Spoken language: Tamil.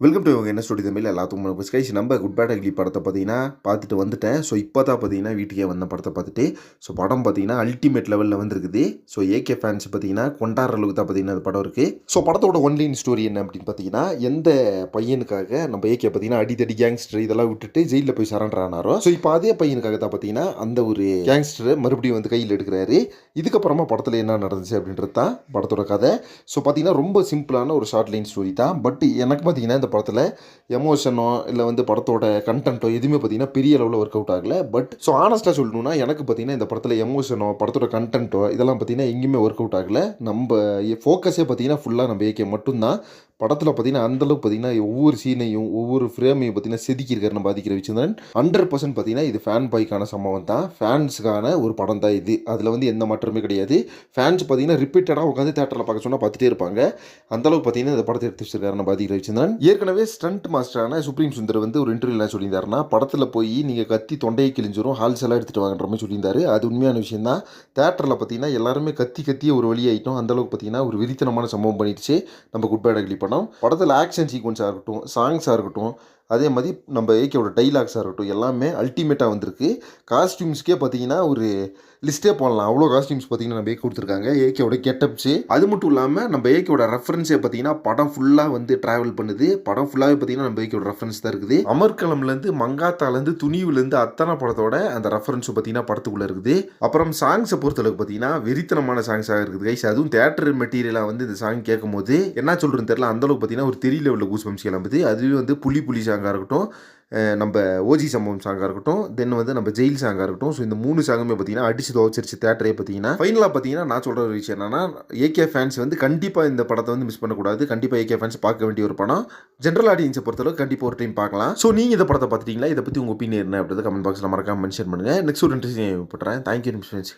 வெல்கம் டு இவங்க என்ன ஸ்டோரி தமிழ் எல்லாத்துக்கும் ஸ்கைஸ் நம்ம குட் பேட் அக்லி படத்தை பார்த்தீங்கன்னா பார்த்துட்டு வந்துட்டேன். ஸோ இப்போ தான் பார்த்தீங்கன்னா வீட்டுக்கே வந்த படத்தை பார்த்துட்டு ஸோ படம் பார்த்தீங்கன்னா அல்டிமேட் லெவலில் வந்துருக்குது. ஸோ ஏகே ஃபேன்ஸ் பார்த்தீங்கன்னா கொண்டாடுற அளவுக்கு தான் பார்த்தீங்கன்னா அந்த படம் இருக்குது. ஸோ படத்தோட ஒன்லைன் ஸ்டோரி என்ன அப்படின்னு பார்த்தீங்கன்னா, எந்த பையனுக்காக நம்ம ஏகே பார்த்தீங்கன்னா அடித்தடி கேங்ஸ்டர் இதெல்லாம் விட்டுட்டு ஜெயிலில் போய் சரண்டர் ஆனாரோ, ஸோ இப்போ அதே பையனுக்காக தான் பார்த்தீங்கன்னா அந்த ஒரு கேங்ஸ்டரை மறுபடியும் வந்து கையில் எடுக்கிறாரு. இதுக்கப்புறமா படத்தில் என்ன நடந்துச்சு அப்படின்றது தான் படத்தோட கதை. ஸோ பார்த்தீங்கன்னா ரொம்ப சிம்பிளான ஒரு ஷார்ட் லைன் ஸ்டோரி தான். பட் எனக்கு பார்த்தீங்கன்னா இந்த படத்தில் எமோஷனோ இல்லை வந்து படத்தோட கண்டென்ட்டோ எதுவுமே பார்த்தீங்கன்னா பெரிய அளவில் ஒர்க் அவுட் ஆகலை. பட் ஸோ ஆனஸ்ட்டாக சொல்லணும்னா எனக்கு பார்த்தீங்கன்னா இந்த படத்தில் எமோஷனோ படத்தோட கண்டென்ட்டோ இதெல்லாம் பார்த்தீங்கன்னா எங்கேயுமே ஒர்க் அவுட் ஆகலை. நம்ம ஃபோக்கஸே பார்த்தீங்கன்னா ஃபுல்லாக நம்ம ஏகே மட்டும்தான். படத்தில் பார்த்தீங்கன்னா அந்தளவுக்கு பார்த்தீங்கன்னா ஒவ்வொரு சீனையும் ஒவ்வொரு ஃப்ரேமையும் பார்த்தீங்கன்னா செதுக்கியிருக்காரு நம்ம பாதிக்கிற ரவிச்சந்திரன். 100% பார்த்தீங்கன்னா இது ஃபேன் பாய்க்கான சம்பவம் தான், ஃபேன்ஸுக்கான ஒரு படம் தான் இது. அதில் வந்து எந்த மாற்றமே கிடையாது. ஃபேன்ஸ் பார்த்தீங்கன்னா ரிப்பீட்டடாக உட்காந்து தேட்டரில் பார்க்க சொன்னால் பார்த்துட்டே இருப்பாங்க. அந்தளவுக்கு பார்த்தீங்கன்னா இந்த படத்தை எடுத்து வச்சிருக்காரு நம்ம பாதிக்கிற ரவிச்சந்திரன். ஏற்கனவே ஸ்டண்ட் மாஸ்டரான சுப்ரீம் சுந்தர் வந்து ஒரு இன்டர்வியூவில் சொல்லியிருந்தாருன்னா, படத்தில் போய் நீங்கள் கத்தி தொண்டையை கிழிஞ்சிரும், ஹால்ஸ் எல்லாம் எடுத்துகிட்டு வாங்கன்ற மாதிரி சொல்லியிருந்தாரு. அது உண்மையான விஷயம் தான். தேட்டரில் பார்த்தீங்கன்னா எல்லாருமே கத்தியே ஒரு வழி ஆகிட்டோம். அந்தளவுக்கு பார்த்தீங்கன்னா ஒரு வெறித்தனமான சம்பவம் பண்ணிடுச்சு நம்ம குட் பேட் அக்லி படம். படத்தில் ஆக்ஷன் சீக்வன்ஸாக இருக்கட்டும், சாங்ஸாக இருக்கட்டும், அதே மாதிரி நம்ம ஏகேவோட டைலாக்ஸாக இருக்கட்டும் எல்லாமே அல்டிமேட்டாக வந்திருக்கு. காஸ்டியூம்ஸ்க்கே பார்த்தீங்கன்னா ஒரு லிஸ்ட்டே போடலாம், அவ்வளோ காஸ்டியூம்ஸ் பார்த்தீங்கன்னா நம்ம ஏகே கொடுத்துருக்காங்க. ஏகேவோட கெட்டப்ஸு அது மட்டும் இல்லாமல் நம்ம ஏகேவோட ரெஃபரன்ஸே பார்த்தீங்கன்னா படம் ஃபுல்லாக வந்து ட்ராவல் பண்ணுது. படம் ஃபுல்லாகவே பார்த்தீங்கன்னா நம்ம ஏகேவோட ரெஃபரன்ஸ் தான் இருக்குது. அமர்கலம்லேருந்து மங்காத்தாலேருந்து துணிவுலேருந்து அத்தனை படத்தோட அந்த ரெஃபரன்ஸும் பார்த்தீங்கன்னா படத்துக்குள்ளே இருக்குது. அப்புறம் சாங்ஸை பொறுத்தளவுக்கு பார்த்தீங்கன்னா வெறித்தனமான சாங்ஸாக இருக்குது கைஸ். அதுவும் தேட்டர் மெட்டீரியலாக வந்து இந்த சாங் கேட்கும் போது என்ன சொல்கிறேன்னு தெரியல, அந்தளவுக்கு பார்த்தீங்கன்னா ஒரு தெரிய லெவலில் கூஸ் பம்ப்ஸ் கிளம்புது. அதுவே வந்து புலி சாங்காக இருக்கட்டும், நம்ம ஓஜி சம்பவம் சாங்காக இருக்கட்டும், தென் வந்து நம்ம ஜெயில் சாங்காக இருக்கட்டும். ஸோ இந்த 3 சாங்குமே பார்த்தீங்கன்னா அடிச்சு துவச்சிருச்சு தேட்டரே பார்த்தீங்கன்னா. ஃபைனலாக பார்த்தீங்கன்னா நான் சொல்கிற ஒரு விஷயம் என்னன்னா, ஏகே ஃபேன்ஸ் வந்து கண்டிப்பாக இந்த படத்தை வந்து மிஸ் பண்ணக்கூடாது. கண்டிப்பாக ஏகே ஃபேன்ஸ் பார்க்க வேண்டிய ஒரு படம். ஜென்ரல் ஆடியன்ஸை பொறுத்தளவுக்கு கண்டிப்பாக ஒரு டைம் பார்க்கலாம். ஸோ நீங்கள் இந்த படத்தை பார்த்துட்டீங்களா? இதை பற்றி உங்கள் ஒப்பீனியன் என்ன அப்படின்றத கமெண்ட் பாக்ஸில் மறக்காம மென்ஷன் பண்ணுங்கள். நெக்ஸ்ட் ஒரு இன்ட்ரெஸ்டிங் போட்டுறேன். Thank you friends.